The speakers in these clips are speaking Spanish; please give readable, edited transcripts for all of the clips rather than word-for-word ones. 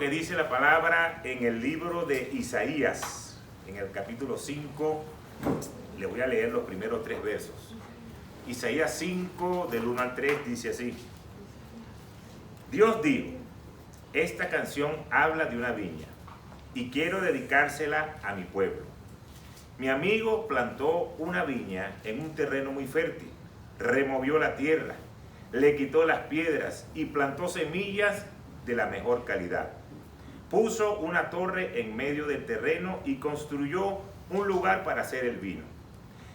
que dice la palabra en el libro de Isaías, en el capítulo 5. Le voy a leer los primeros 3 versos. Isaías 5, del 1 al 3, dice así: Dios dijo, esta canción habla de una viña, y quiero dedicársela a mi pueblo. Mi amigo plantó una viña en un terreno muy fértil, removió la tierra, le quitó las piedras y plantó semillas de la mejor calidad. Puso una torre en medio del terreno y construyó un lugar para hacer el vino.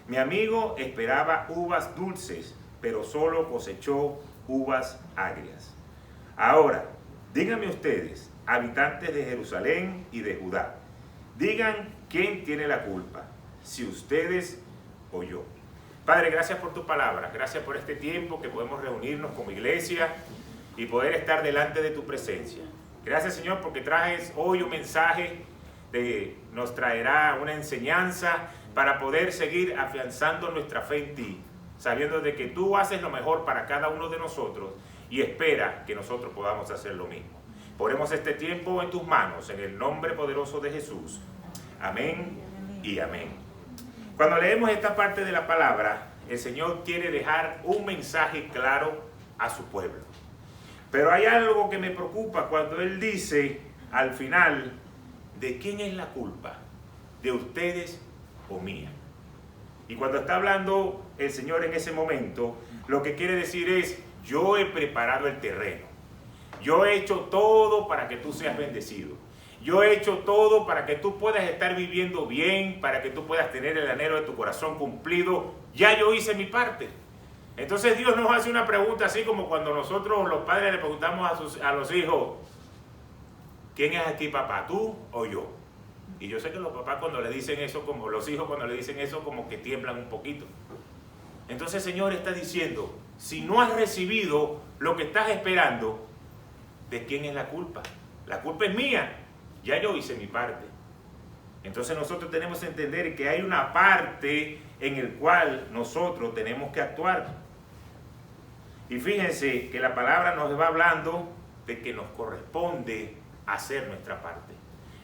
Mi amigo esperaba uvas dulces, pero solo cosechó uvas agrias. Ahora, díganme ustedes, habitantes de Jerusalén y de Judá, digan quién tiene la culpa, si ustedes o yo. Padre, gracias por tu palabra, gracias por este tiempo que podemos reunirnos como iglesia y poder estar delante de tu presencia. Gracias, Señor, porque traes hoy un mensaje nos traerá una enseñanza para poder seguir afianzando nuestra fe en ti, sabiendo de que tú haces lo mejor para cada uno de nosotros y espera que nosotros podamos hacer lo mismo. Ponemos este tiempo en tus manos, en el nombre poderoso de Jesús. Amén y amén. Cuando leemos esta parte de la palabra, el Señor quiere dejar un mensaje claro a su pueblo. Pero hay algo que me preocupa cuando Él dice al final, ¿de quién es la culpa? ¿De ustedes o mía? Y cuando está hablando el Señor en ese momento, lo que quiere decir es, yo he preparado el terreno. Yo he hecho todo para que tú seas bendecido. Yo he hecho todo para que tú puedas estar viviendo bien, para que tú puedas tener el anhelo de tu corazón cumplido. Ya yo hice mi parte. Entonces Dios nos hace una pregunta así como cuando nosotros los padres le preguntamos a los hijos, ¿quién es aquí papá, tú o yo? Y yo sé que los papás cuando le dicen eso, como los hijos cuando le dicen eso, como que tiemblan un poquito. Entonces el Señor está diciendo, si no has recibido lo que estás esperando, ¿de quién es la culpa? La culpa es mía, ya yo hice mi parte. Entonces nosotros tenemos que entender que hay una parte en el cual nosotros tenemos que actuar. Y fíjense que la palabra nos va hablando de que nos corresponde hacer nuestra parte.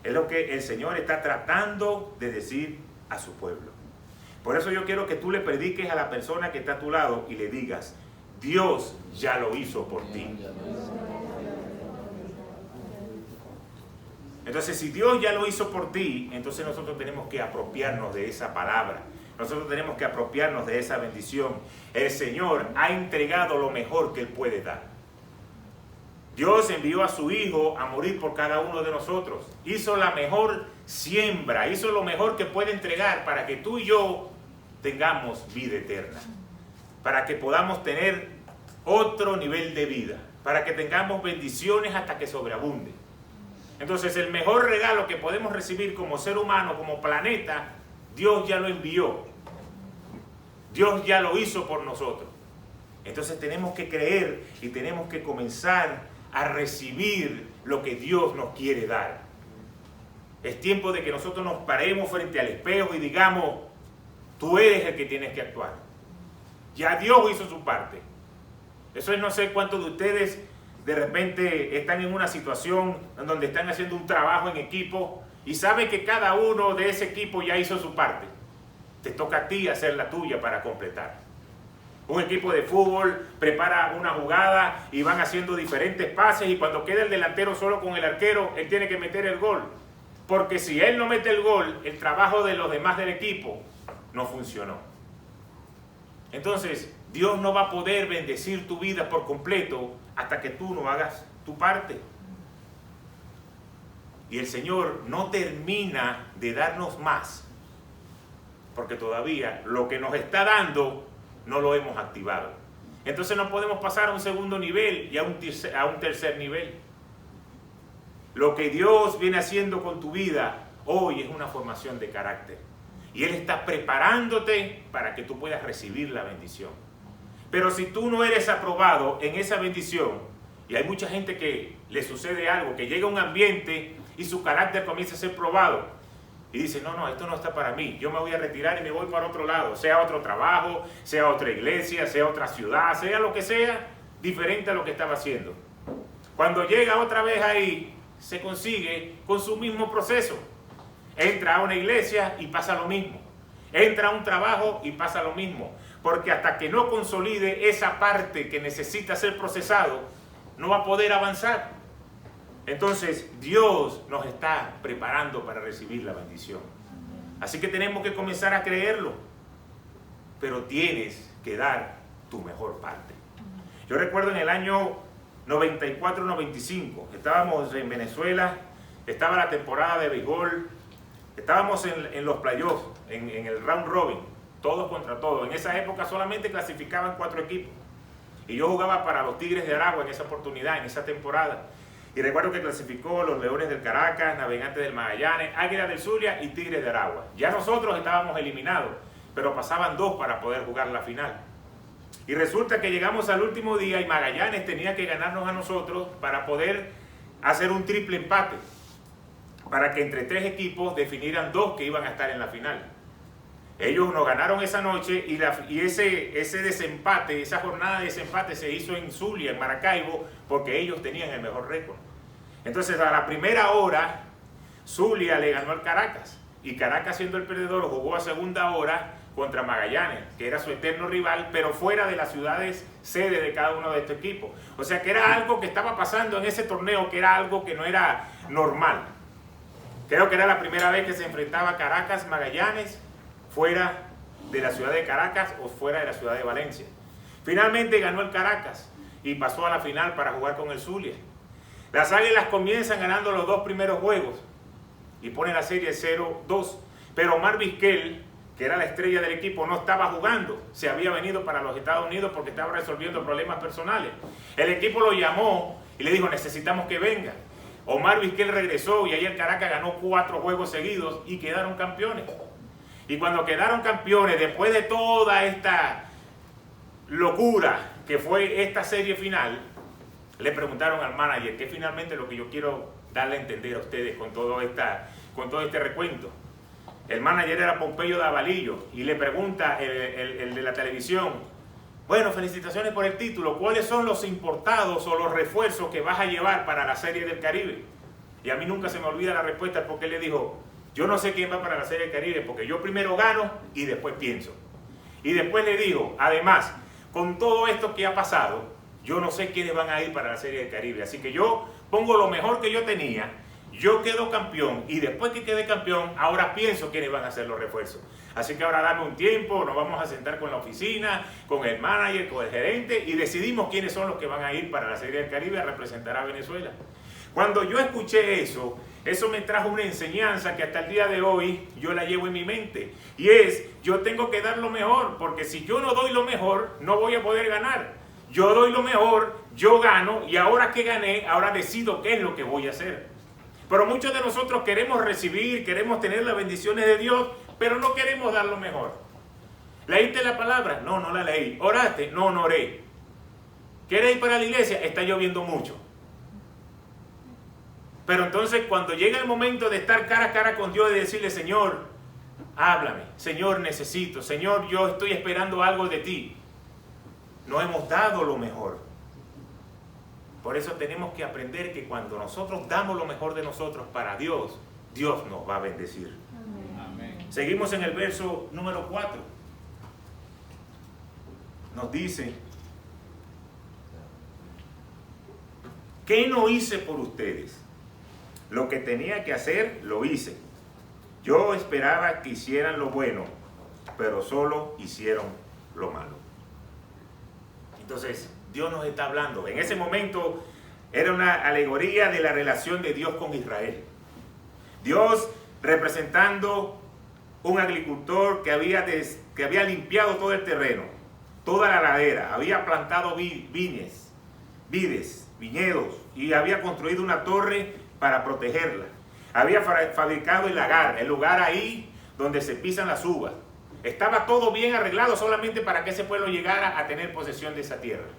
Es lo que el Señor está tratando de decir a su pueblo. Por eso yo quiero que tú le prediques a la persona que está a tu lado y le digas, Dios ya lo hizo por ti. Entonces, si Dios ya lo hizo por ti, entonces nosotros tenemos que apropiarnos de esa palabra. Nosotros tenemos que apropiarnos de esa bendición. El Señor ha entregado lo mejor que Él puede dar. Dios envió a su Hijo a morir por cada uno de nosotros. Hizo la mejor siembra, hizo lo mejor que puede entregar para que tú y yo tengamos vida eterna. Para que podamos tener otro nivel de vida. Para que tengamos bendiciones hasta que sobreabunde. Entonces el mejor regalo que podemos recibir como ser humano, como planeta, Dios ya lo envió. Dios ya lo hizo por nosotros. Entonces tenemos que creer y tenemos que comenzar a recibir lo que Dios nos quiere dar. Es tiempo de que nosotros nos paremos frente al espejo y digamos, tú eres el que tienes que actuar. Ya Dios hizo su parte. Eso es, no sé cuántos de ustedes de repente están en una situación en donde están haciendo un trabajo en equipo y saben que cada uno de ese equipo ya hizo su parte. Te toca a ti hacer la tuya para completar. Un equipo de fútbol prepara una jugada y van haciendo diferentes pases y cuando queda el delantero solo con el arquero, él tiene que meter el gol. Porque si él no mete el gol, el trabajo de los demás del equipo no funcionó. Entonces, Dios no va a poder bendecir tu vida por completo hasta que tú no hagas tu parte. Y el Señor no termina de darnos más, porque todavía lo que nos está dando no lo hemos activado. Entonces no podemos pasar a un segundo nivel y a un tercer nivel. Lo que Dios viene haciendo con tu vida hoy es una formación de carácter. Y Él está preparándote para que tú puedas recibir la bendición. Pero si tú no eres aprobado en esa bendición, y hay mucha gente que le sucede algo, que llega a un ambiente y su carácter comienza a ser probado, y dice, no, esto no está para mí, yo me voy a retirar y me voy para otro lado, sea otro trabajo, sea otra iglesia, sea otra ciudad, sea lo que sea, diferente a lo que estaba haciendo. Cuando llega otra vez ahí, se consigue con su mismo proceso. Entra a una iglesia y pasa lo mismo. Entra a un trabajo y pasa lo mismo. Porque hasta que no consolide esa parte que necesita ser procesado, no va a poder avanzar. Entonces, Dios nos está preparando para recibir la bendición. Así que tenemos que comenzar a creerlo. Pero tienes que dar tu mejor parte. Yo recuerdo en el año 94-95, estábamos en Venezuela, estaba la temporada de béisbol, estábamos en los playoffs, en el round robin, todos contra todos. En esa época solamente clasificaban 4 equipos. Y yo jugaba para los Tigres de Aragua en esa oportunidad, en esa temporada. Y recuerdo que clasificó los Leones del Caracas, Navegantes del Magallanes, Águilas del Zulia y Tigres de Aragua. Ya nosotros estábamos eliminados, pero pasaban 2 para poder jugar la final. Y resulta que llegamos al último día y Magallanes tenía que ganarnos a nosotros para poder hacer un triple empate, para que entre 3 equipos definieran 2 que iban a estar en la final. Ellos nos ganaron esa noche y ese desempate, esa jornada de desempate se hizo en Zulia, en Maracaibo, porque ellos tenían el mejor récord. Entonces a la primera hora Zulia le ganó al Caracas y Caracas, siendo el perdedor, jugó a segunda hora contra Magallanes, que era su eterno rival, pero fuera de las ciudades sede de cada uno de estos equipos. O sea que era algo que estaba pasando en ese torneo, que era algo que no era normal. Creo que era la primera vez que se enfrentaba Caracas, Magallanes, fuera de la ciudad de Caracas o fuera de la ciudad de Valencia. Finalmente ganó el Caracas y pasó a la final para jugar con el Zulia. Las Águilas comienzan ganando los 2 primeros juegos y ponen la serie 0-2, pero Omar Vizquel, que era la estrella del equipo, no estaba jugando, se había venido para los Estados Unidos porque estaba resolviendo problemas personales. El equipo lo llamó y le dijo: necesitamos que venga. Omar Vizquel regresó y ahí el Caracas ganó 4 juegos seguidos y quedaron campeones. Y cuando quedaron campeones, después de toda esta locura que fue esta serie final, le preguntaron al manager, que es finalmente lo que yo quiero darle a entender a ustedes con todo este recuento. El manager era Pompeyo Davalillo y le pregunta el de la televisión: bueno, felicitaciones por el título, ¿cuáles son los importados o los refuerzos que vas a llevar para la Serie del Caribe? Y a mí nunca se me olvida la respuesta, porque él le dijo: yo no sé quién va para la Serie del Caribe, porque yo primero gano y después pienso. Y después le digo: además, con todo esto que ha pasado, yo no sé quiénes van a ir para la Serie del Caribe, así que yo pongo lo mejor que yo tenía, yo quedo campeón, y después que quede campeón, ahora pienso quiénes van a ser los refuerzos. Así que ahora dame un tiempo, nos vamos a sentar con la oficina, con el manager, con el gerente, y decidimos quiénes son los que van a ir para la Serie del Caribe a representar a Venezuela. Cuando yo escuché eso me trajo una enseñanza que hasta el día de hoy yo la llevo en mi mente. Y es: yo tengo que dar lo mejor, porque si yo no doy lo mejor, no voy a poder ganar. Yo doy lo mejor, yo gano, y ahora que gané, ahora decido qué es lo que voy a hacer. Pero muchos de nosotros queremos recibir, queremos tener las bendiciones de Dios, pero no queremos dar lo mejor. ¿Leíste la palabra? No, no la leí. ¿Oraste? No, no oré. ¿Quieres ir para la iglesia? Está lloviendo mucho. Pero entonces, cuando llega el momento de estar cara a cara con Dios y decirle: Señor, háblame, Señor, necesito, Señor, yo estoy esperando algo de ti, no hemos dado lo mejor. Por eso tenemos que aprender que cuando nosotros damos lo mejor de nosotros para Dios, Dios nos va a bendecir. Amén. Seguimos en el verso número 4. Nos dice: ¿qué no hice por ustedes? Lo que tenía que hacer, lo hice. Yo esperaba que hicieran lo bueno, pero solo hicieron lo malo. Entonces, Dios nos está hablando. En ese momento era una alegoría de la relación de Dios con Israel. Dios representando un agricultor que había limpiado todo el terreno, toda la ladera, había plantado vides, viñedos, y había construido una torre para protegerla. Había fabricado el lagar, el lugar ahí donde se pisan las uvas. Estaba todo bien arreglado solamente para que ese pueblo llegara a tener posesión de esa tierra.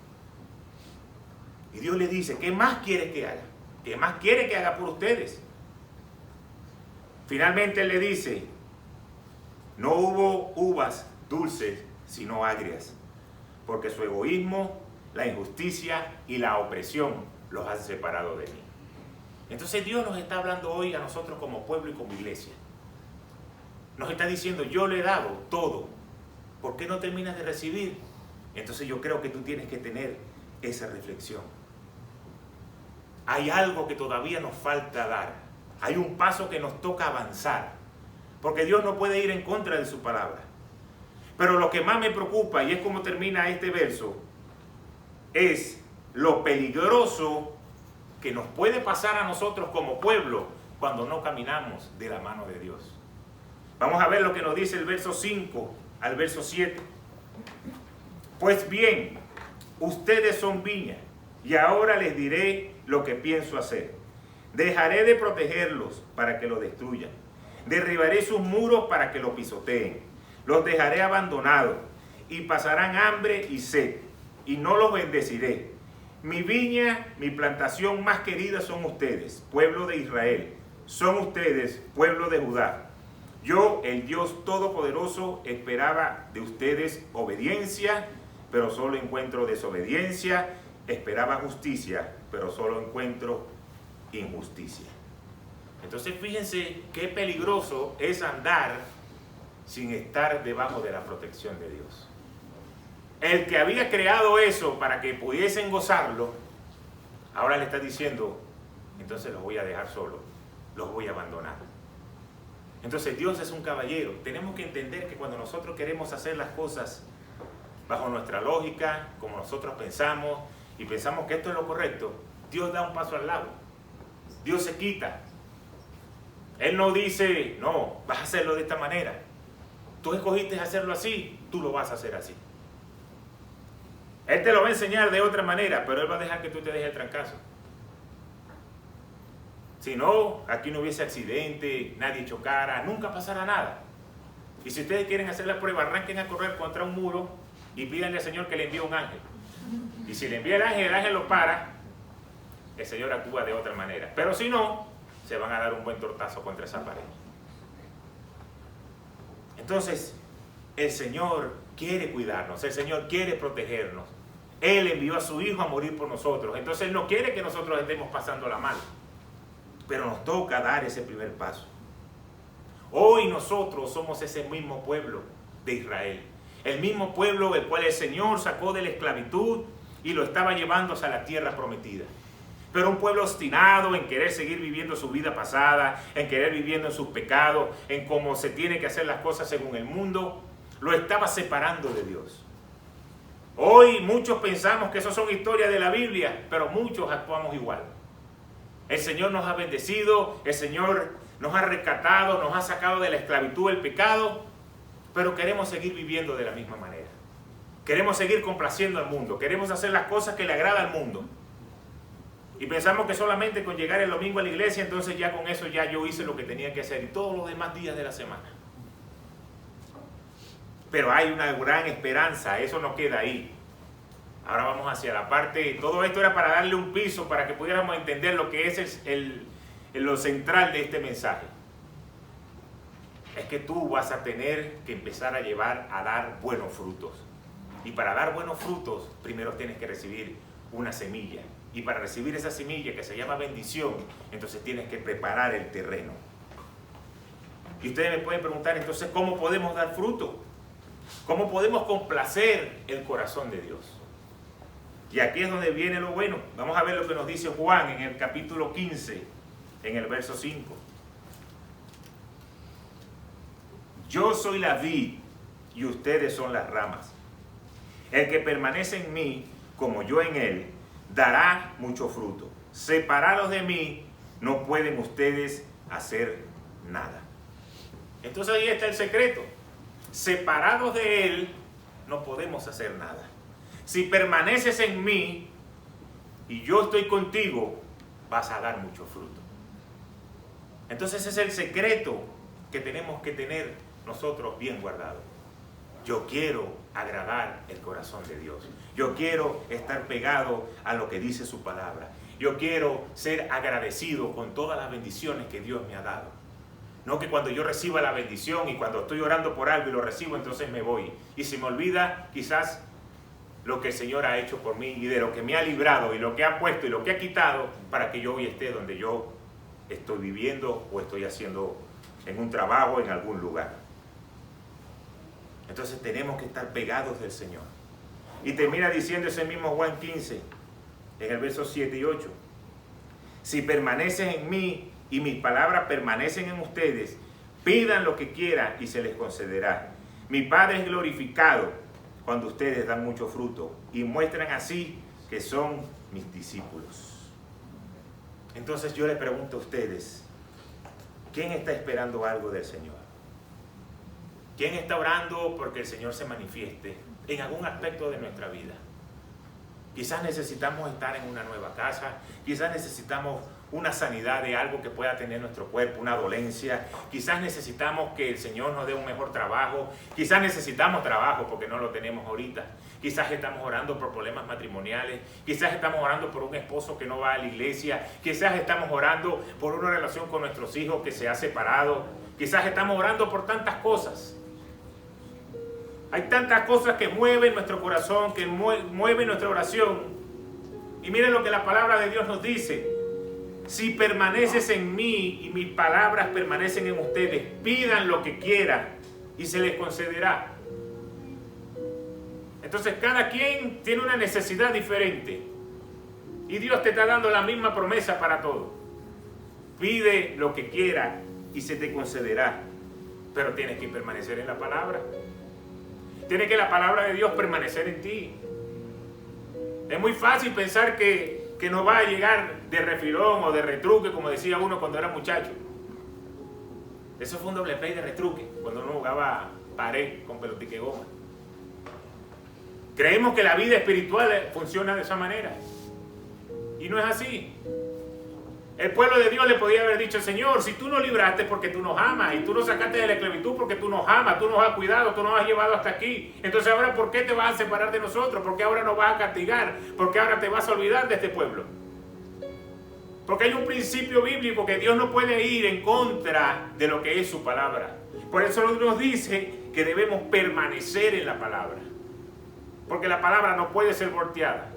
Y Dios le dice: ¿qué más quiere que haga? ¿Qué más quiere que haga por ustedes? Finalmente Él le dice: no hubo uvas dulces, sino agrias, porque su egoísmo, la injusticia y la opresión los han separado de mí. Entonces Dios nos está hablando hoy a nosotros como pueblo y como iglesia. Nos está diciendo, yo le he dado todo. ¿Por qué no terminas de recibir? Entonces yo creo que tú tienes que tener esa reflexión. Hay algo que todavía nos falta dar. Hay un paso que nos toca avanzar. Porque Dios no puede ir en contra de su palabra. Pero lo que más me preocupa, y es como termina este verso, es lo peligroso que nos puede pasar a nosotros como pueblo cuando no caminamos de la mano de Dios. Vamos a ver lo que nos dice el verso 5 al verso 7. Pues bien, ustedes son viña, y ahora les diré lo que pienso hacer. Dejaré de protegerlos para que lo destruyan. Derribaré sus muros para que lo pisoteen. Los dejaré abandonados y pasarán hambre y sed, y no los bendeciré. Mi viña, mi plantación más querida son ustedes, pueblo de Israel. Son ustedes, pueblo de Judá. Yo, el Dios Todopoderoso, esperaba de ustedes obediencia, pero solo encuentro desobediencia. Esperaba justicia, pero solo encuentro injusticia. Entonces fíjense qué peligroso es andar sin estar debajo de la protección de Dios. El que había creado eso para que pudiesen gozarlo, ahora le está diciendo, entonces los voy a dejar solos, los voy a abandonar. Entonces Dios es un caballero. Tenemos que entender que cuando nosotros queremos hacer las cosas bajo nuestra lógica, como nosotros pensamos, y pensamos que esto es lo correcto, Dios da un paso al lado. Dios se quita. Él no dice, no, vas a hacerlo de esta manera. Tú escogiste hacerlo así, tú lo vas a hacer así. Él te lo va a enseñar de otra manera, pero Él va a dejar que tú te dejes el trancazo. Si no, aquí no hubiese accidente, nadie chocara, nunca pasará nada. Y si ustedes quieren hacer la prueba, arranquen a correr contra un muro y pídanle al Señor que le envíe un ángel. Y si le envía el ángel lo para, el Señor actúa de otra manera. Pero si no, se van a dar un buen tortazo contra esa pared. Entonces, el Señor quiere cuidarnos, el Señor quiere protegernos. Él envió a su Hijo a morir por nosotros. Entonces, Él no quiere que nosotros estemos pasándola mal. Pero nos toca dar ese primer paso. Hoy nosotros somos ese mismo pueblo de Israel. El mismo pueblo el cual el Señor sacó de la esclavitud y lo estaba llevando hacia la tierra prometida. Pero un pueblo obstinado en querer seguir viviendo su vida pasada, en querer viviendo en sus pecados, en cómo se tiene que hacer las cosas según el mundo, lo estaba separando de Dios. Hoy muchos pensamos que eso son historias de la Biblia, pero muchos actuamos igual. El Señor nos ha bendecido, el Señor nos ha rescatado, nos ha sacado de la esclavitud del pecado, pero queremos seguir viviendo de la misma manera. Queremos seguir complaciendo al mundo, queremos hacer las cosas que le agrada al mundo. Y pensamos que solamente con llegar el domingo a la iglesia, entonces ya con eso ya yo hice lo que tenía que hacer y todos los demás días de la semana. Pero hay una gran esperanza, eso no queda ahí. Ahora vamos hacia la parte, todo esto era para darle un piso, para que pudiéramos entender lo que es lo central de este mensaje. Es que tú vas a tener que empezar a dar buenos frutos. Y para dar buenos frutos, primero tienes que recibir una semilla. Y para recibir esa semilla que se llama bendición, entonces tienes que preparar el terreno. Y ustedes me pueden preguntar, entonces, ¿cómo podemos dar fruto? ¿Cómo podemos complacer el corazón de Dios? Y aquí es donde viene lo bueno. Vamos a ver lo que nos dice Juan en el capítulo 15, en el verso 5. Yo soy la vid y ustedes son las ramas. El que permanece en mí, como yo en él, dará mucho fruto. Separados de mí, no pueden ustedes hacer nada. Entonces ahí está el secreto. Separados de Él, no podemos hacer nada. Si permaneces en mí y yo estoy contigo, vas a dar mucho fruto. Entonces ese es el secreto que tenemos que tener nosotros bien guardado. Yo quiero agradar el corazón de Dios. Yo quiero estar pegado a lo que dice su palabra. Yo quiero ser agradecido con todas las bendiciones que Dios me ha dado. No que cuando yo reciba la bendición y cuando estoy orando por algo y lo recibo, entonces me voy. Y se me olvida quizás lo que el Señor ha hecho por mí y de lo que me ha librado y lo que ha puesto y lo que ha quitado para que yo hoy esté donde yo estoy viviendo o estoy haciendo en un trabajo, en algún lugar. Entonces tenemos que estar pegados del Señor. Y termina diciendo ese mismo Juan 15, en el verso 7 y 8. Si permanecen en mí y mis palabras permanecen en ustedes, pidan lo que quieran y se les concederá. Mi Padre es glorificado cuando ustedes dan mucho fruto y muestran así que son mis discípulos. Entonces yo les pregunto a ustedes, ¿quién está esperando algo del Señor? ¿Quién está orando porque el Señor se manifieste en algún aspecto de nuestra vida? Quizás necesitamos estar en una nueva casa, quizás necesitamos una sanidad de algo que pueda tener nuestro cuerpo, una dolencia, quizás necesitamos que el Señor nos dé un mejor trabajo, quizás necesitamos trabajo porque no lo tenemos ahorita, quizás estamos orando por problemas matrimoniales, quizás estamos orando por un esposo que no va a la iglesia, quizás estamos orando por una relación con nuestros hijos que se ha separado, quizás estamos orando por tantas cosas. Hay tantas cosas que mueven nuestro corazón, que mueven nuestra oración. Y miren lo que la palabra de Dios nos dice. Si permaneces en mí y mis palabras permanecen en ustedes, pidan lo que quieran y se les concederá. Entonces cada quien tiene una necesidad diferente. Y Dios te está dando la misma promesa para todo. Pide lo que quieras y se te concederá. Pero tienes que permanecer en la palabra. Tiene que la palabra de Dios permanecer en ti. Es muy fácil pensar que nos va a llegar de refilón o de retruque, como decía uno cuando era muchacho. Eso fue un doble play de retruque, cuando uno jugaba pared con pelotique goma. Creemos que la vida espiritual funciona de esa manera. Y no es así. El pueblo de Dios le podía haber dicho: Señor, si tú nos libraste porque tú nos amas, y tú nos sacaste de la esclavitud porque tú nos amas, tú nos has cuidado, tú nos has llevado hasta aquí, entonces ahora ¿por qué te vas a separar de nosotros? ¿Por qué ahora nos vas a castigar? ¿Por qué ahora te vas a olvidar de este pueblo? Porque hay un principio bíblico que Dios no puede ir en contra de lo que es su palabra. Por eso nos dice que debemos permanecer en la palabra, porque la palabra no puede ser volteada.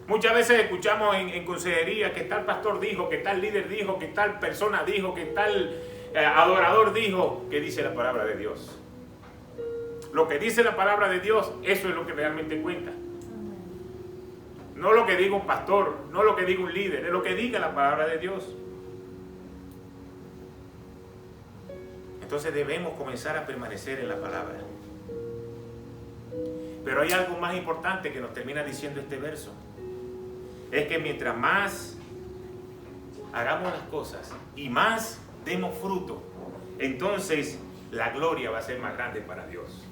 Muchas veces escuchamos en consejería que tal pastor dijo, que tal líder dijo, que tal persona dijo, que tal adorador dijo. ¿Qué dice la palabra de Dios? Lo que dice la palabra de Dios, eso es lo que realmente cuenta. No lo que diga un pastor, no lo que diga un líder, es lo que diga la palabra de Dios. Entonces debemos comenzar a permanecer en la palabra. Pero hay algo más importante que nos termina diciendo este verso. Es que mientras más hagamos las cosas y más demos fruto, entonces la gloria va a ser más grande para Dios.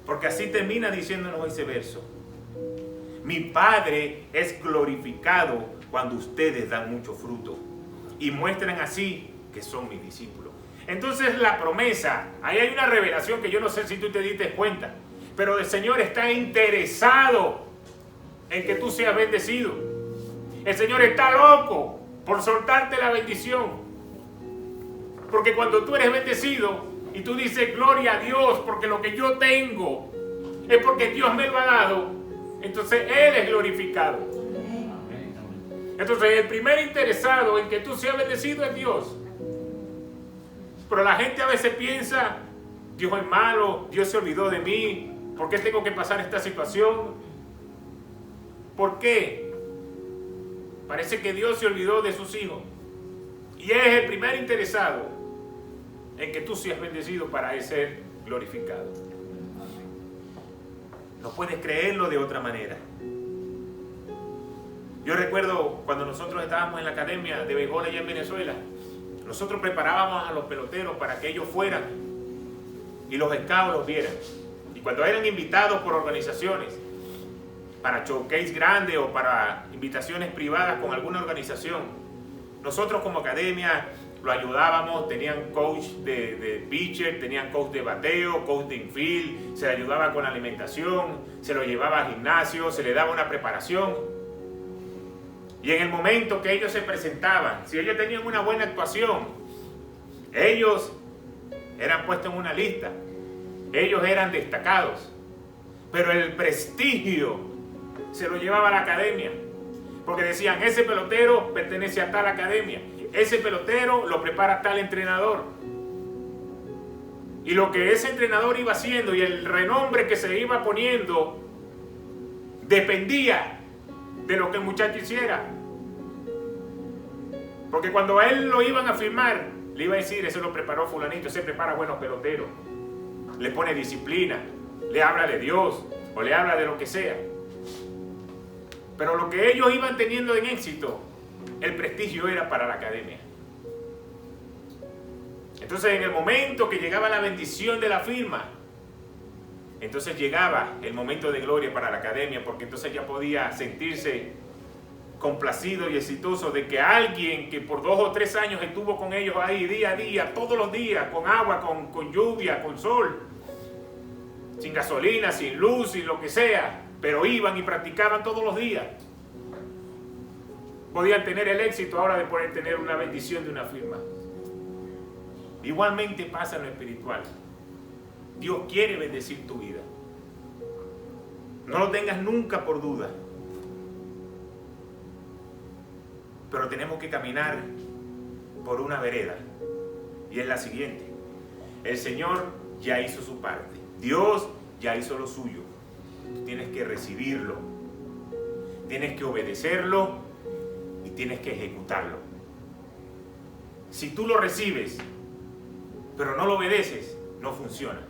Porque así termina diciéndonos ese verso. Mi Padre es glorificado cuando ustedes dan mucho fruto y muestran así que son mis discípulos. Entonces la promesa, ahí hay una revelación que yo no sé si tú te diste cuenta, pero el Señor está interesado en que tú seas bendecido. El Señor está loco por soltarte la bendición. Porque cuando tú eres bendecido y tú dices gloria a Dios porque lo que yo tengo es porque Dios me lo ha dado, entonces Él es glorificado. Entonces el primer interesado en que tú seas bendecido es Dios. Pero la gente a veces piensa: Dios es malo, Dios se olvidó de mí, ¿por qué tengo que pasar esta situación? ¿Por qué? Parece que Dios se olvidó de sus hijos. Y Él es el primer interesado en que tú seas bendecido para Él ser glorificado. No puedes creerlo de otra manera. Yo recuerdo cuando nosotros estábamos en la academia de béisbol allá en Venezuela, nosotros preparábamos a los peloteros para que ellos fueran y los scouts los vieran. Y cuando eran invitados por organizaciones para showcase grandes o para invitaciones privadas con alguna organización, nosotros como academia lo ayudábamos. Tenían coach de pitcher, tenían coach de bateo, coach de infield, se le ayudaba con la alimentación, se lo llevaba al gimnasio, se le daba una preparación. Y en el momento que ellos se presentaban, si ellos tenían una buena actuación, ellos eran puestos en una lista, ellos eran destacados. Pero el prestigio se lo llevaba a la academia. Porque decían, ese pelotero pertenece a tal academia. Ese pelotero lo prepara tal entrenador. Y lo que ese entrenador iba haciendo y el renombre que se iba poniendo dependía de lo que el muchacho hiciera. Porque cuando a él lo iban a firmar, le iba a decir, ese lo preparó fulanito, ese prepara buenos peloteros. Le pone disciplina, le habla de Dios o le habla de lo que sea. Pero lo que ellos iban teniendo en éxito, el prestigio era para la academia. Entonces en el momento que llegaba la bendición de la firma, entonces llegaba el momento de gloria para la academia, porque entonces ya podía sentirse complacido y exitoso de que alguien que por 2 o 3 años estuvo con ellos ahí día a día, todos los días, con agua, con lluvia, con sol, sin gasolina, sin luz, sin lo que sea, pero iban y practicaban todos los días, podían tener el éxito ahora de poder tener una bendición de una firma. Igualmente pasa en lo espiritual. Dios quiere bendecir tu vida. No lo tengas nunca por duda. Pero tenemos que caminar por una vereda. Y es la siguiente. El Señor ya hizo su parte. Dios ya hizo lo suyo. Tú tienes que recibirlo. Tienes que obedecerlo. Y tienes que ejecutarlo. Si tú lo recibes, pero no lo obedeces, no funciona.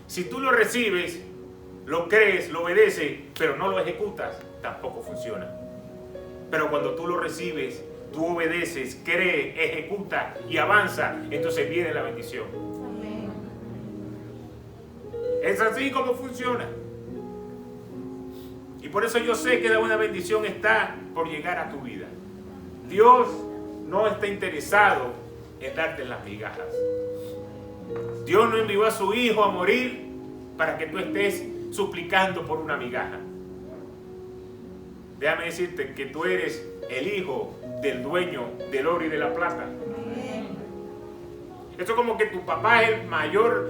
Si tú lo recibes, lo crees, lo obedeces, pero no lo ejecutas, tampoco funciona. Pero cuando tú lo recibes, tú obedeces, crees, ejecutas y avanza, entonces viene la bendición. Amén. Es así como funciona. Y por eso yo sé que la buena bendición está por llegar a tu vida. Dios no está interesado en darte las migajas. Dios no envió a su Hijo a morir para que tú estés suplicando por una migaja. Déjame decirte que tú eres el hijo del dueño del oro y de la plata. Esto es como que tu papá es el mayor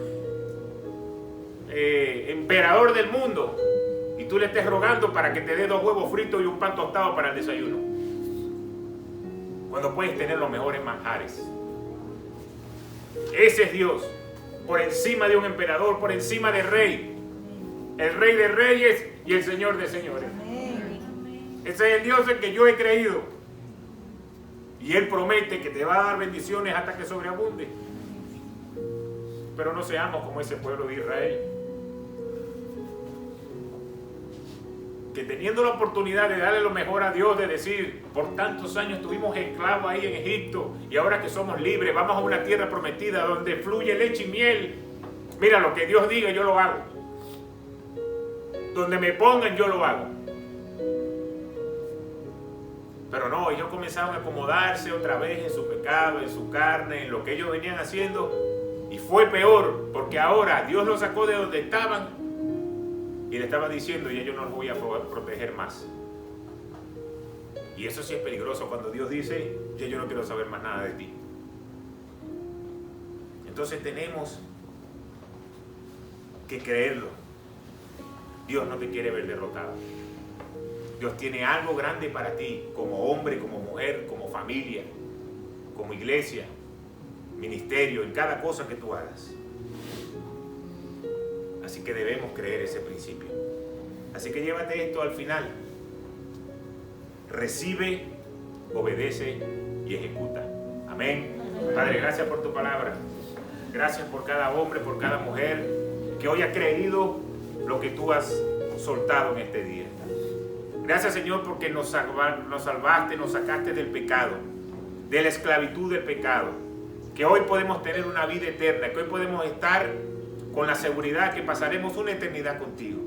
emperador del mundo y tú le estés rogando para que te dé 2 huevos fritos y un pan tostado para el desayuno, cuando puedes tener los mejores manjares. Ese es Dios, por encima de un emperador, por encima del rey, el Rey de reyes y el Señor de señores. Ese es el Dios en que yo he creído, y Él promete que te va a dar bendiciones hasta que sobreabunde. Pero no seamos como ese pueblo de Israel, que teniendo la oportunidad de darle lo mejor a Dios, de decir, por tantos años estuvimos esclavos ahí en Egipto y ahora que somos libres, vamos a una tierra prometida donde fluye leche y miel. Mira, lo que Dios diga yo lo hago. Donde me pongan yo lo hago. Pero no, ellos comenzaron a acomodarse otra vez en su pecado, en su carne, en lo que ellos venían haciendo, y fue peor, porque ahora Dios los sacó de donde estaban y le estaba diciendo, y yo no los voy a poder proteger más. Y eso sí es peligroso cuando Dios dice, ya yo no quiero saber más nada de ti. Entonces tenemos que creerlo. Dios no te quiere ver derrotado. Dios tiene algo grande para ti, como hombre, como mujer, como familia, como iglesia, ministerio, en cada cosa que tú hagas. Así que debemos creer ese principio. Así que llévate esto al final. Recibe, obedece y ejecuta. Amén. Padre, gracias por tu palabra. Gracias por cada hombre, por cada mujer que hoy ha creído lo que tú has soltado en este día. Gracias, Señor, porque nos salvaste, nos sacaste del pecado, de la esclavitud del pecado. Que hoy podemos tener una vida eterna, que hoy podemos estar con la seguridad que pasaremos una eternidad contigo.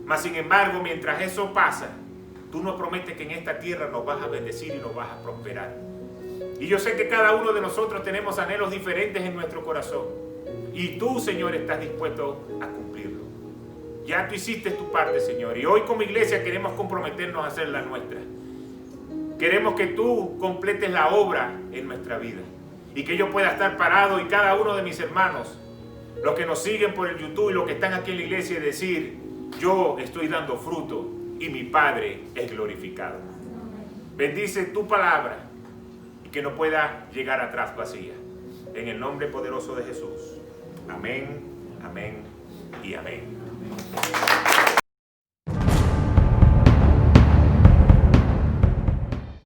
Mas, sin embargo, mientras eso pasa, tú nos prometes que en esta tierra nos vas a bendecir y nos vas a prosperar. Y yo sé que cada uno de nosotros tenemos anhelos diferentes en nuestro corazón. Y tú, Señor, estás dispuesto a cumplirlo. Ya tú hiciste tu parte, Señor. Y hoy como iglesia queremos comprometernos a hacer la nuestra. Queremos que tú completes la obra en nuestra vida. Y que yo pueda estar parado y cada uno de mis hermanos, los que nos siguen por el YouTube y los que están aquí en la iglesia, y decir, yo estoy dando fruto y mi Padre es glorificado. Bendice tu palabra y que no pueda llegar atrás vacía. En el nombre poderoso de Jesús. Amén, amén y amén.